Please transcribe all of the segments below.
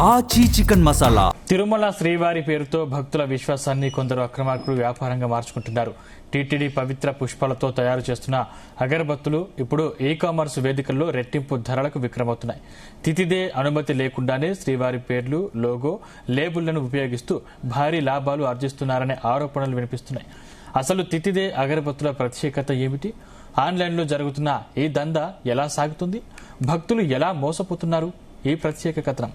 ఆచి చికెన్ మసాలా. తిరుమల శ్రీవారి పేరుతో భక్తుల విశ్వాసాన్ని కొందరు అక్రమార్కులు వ్యాపారంగా మార్చుకుంటున్నారు. టీటీడీ పవిత్ర పుష్పాలతో తయారు చేస్తున్న అగరబత్తులు ఇప్పుడు ఈ-కామర్స్ వేదికల్లో రెట్టింపు ధరలకు విక్రమవుతున్నాయి. తితిదే అనుమతి లేకుండానే శ్రీవారి పేర్లు, లోగో, లేబుళ్లను ఉపయోగిస్తూ భారీ లాభాలు ఆర్జిస్తున్నారనే ఆరోపణలు వినిపిస్తున్నాయి. అసలు తితిదే అగరబత్తుల ప్రత్యేకత ఏమిటి? ఆన్లైన్లో జరుగుతున్న ఈ దందా ఎలా సాగుతుంది? భక్తులు ఎలా మోసపోతున్నారు? ఈ ప్రత్యేక కథనం.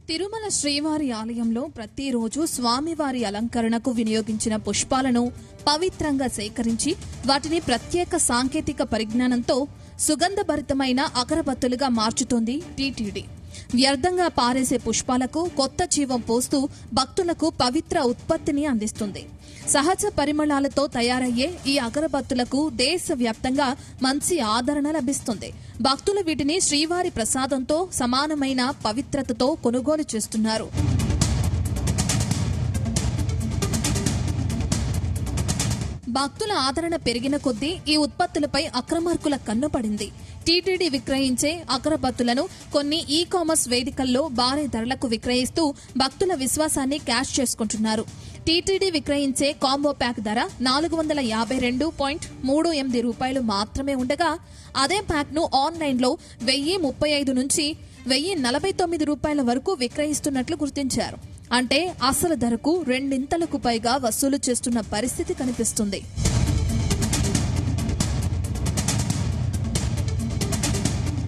తిరుమల శ్రీవారి ఆలయంలో ప్రతిరోజు స్వామివారి అలంకరణకు వినియోగించిన పుష్పాలను పవిత్రంగా సేకరించి వాటిని ప్రత్యేక సాంకేతిక పరిజ్ఞానంతో సుగంధభరితమైన అగరబత్తులుగా మార్చుతోంది టీటీడీ. వ్యర్థంగా పారేసే పుష్పాలకు కొత్త జీవం పోస్తూ భక్తులకు పవిత్ర ఉత్పత్తిని అందిస్తుంది. సహజ పరిమళాలతో తయారయ్యే ఈ అగరబత్తులకు దేశవ్యాప్తంగా మంచి ఆదరణ లభిస్తుంది. భక్తులు వీటిని శ్రీవారి ప్రసాదంతో సమానమైన పవిత్రతతో కొనుగోలు చేస్తున్నారు. భక్తుల ఆదరణ పెరిగిన కొద్దీ ఈ ఉత్పత్తులపై అక్రమార్కుల కన్ను పడింది. టీటీడీ విక్రయించే అగరబత్తులను కొన్ని ఈ-కామర్స్ వేదికల్లో భారీ ధరలకు విక్రయిస్తూ భక్తుల విశ్వాసాన్ని క్యాష్ చేసుకుంటున్నారు. టీటీడీ విక్రయించే కాంబో ప్యాక్ ధర 452.38 రూపాయలు మాత్రమే ఉండగా, అదే ప్యాక్ ను ఆన్లైన్లో 1035 నుంచి 1049 రూపాయల వరకు విక్రయిస్తున్నట్లు గుర్తించారు. అంటే అసలు ధరకు రెండింతలకు పైగా వసూలు చేస్తున్న పరిస్థితి కనిపిస్తుంది.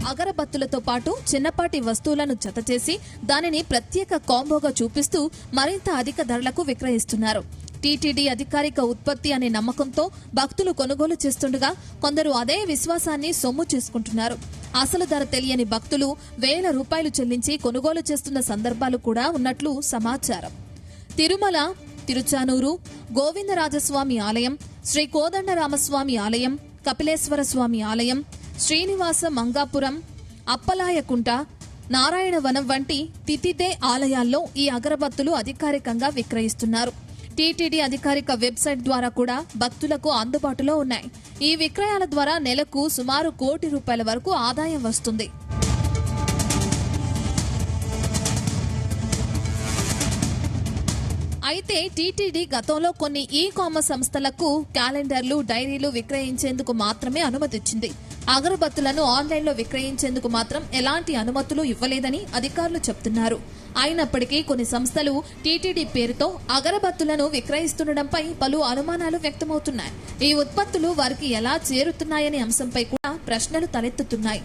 అగరబత్తులతో పాటు చిన్నపాటి వస్తువులను జతచేసి దానిని ప్రత్యేక కాంబోగా చూపిస్తూ మరింత అధిక ధరలకు విక్రయిస్తున్నారు. టీటీడీ అధికారిక ఉత్పత్తి అనే నమ్మకంతో భక్తులు కొనుగోలు చేస్తుండగా కొందరు అదే విశ్వాసాన్ని సొమ్ము చేసుకుంటున్నారు. అసలు ధర తెలియని భక్తులు వేల రూపాయలు చెల్లించి కొనుగోలు చేస్తున్న సందర్భాలు కూడా ఉన్నట్లు సమాచారం. తిరుమల, తిరుచానూరు, గోవిందరాజస్వామి ఆలయం, శ్రీ కోదండరామస్వామి ఆలయం, కపిలేశ్వర స్వామి ఆలయం, శ్రీనివాస మంగాపురం, అప్పలాయకుంట, నారాయణవనం వంటి తితిదే ఆలయాల్లో ఈ అగరబత్తులు అధికారికంగా విక్రయిస్తున్నారు. టీటీడీ అధికారిక వెబ్సైట్ ద్వారా కూడా భక్తులకు అందుబాటులో ఉన్నాయి. ఈ విక్రయాల ద్వారా నెలకు సుమారు ₹1 కోటి వరకు ఆదాయం వస్తుంది. అయితే టీటీడీ గతంలో కొన్ని ఈ-కామర్స్ సంస్థలకు క్యాలెండర్లు, డైరీలు విక్రయించేందుకు మాత్రమే అనుమతిచ్చింది. అగరబత్తులను ఆన్లైన్లో విక్రయించేందుకు మాత్రం ఎలాంటి అనుమతులు ఇవ్వలేదని అధికారులు చెబుతున్నారు. అయినప్పటికీ కొన్ని సంస్థలు టీటీడీ పేరుతో అగరబత్తులను విక్రయిస్తుండటంపై పలు అనుమానాలు వ్యక్తమవుతున్నాయి. ఈ ఉత్పత్తులు వారికి ఎలా చేరుతున్నాయనే అంశంపై కూడా ప్రశ్నలు తలెత్తుతున్నాయి.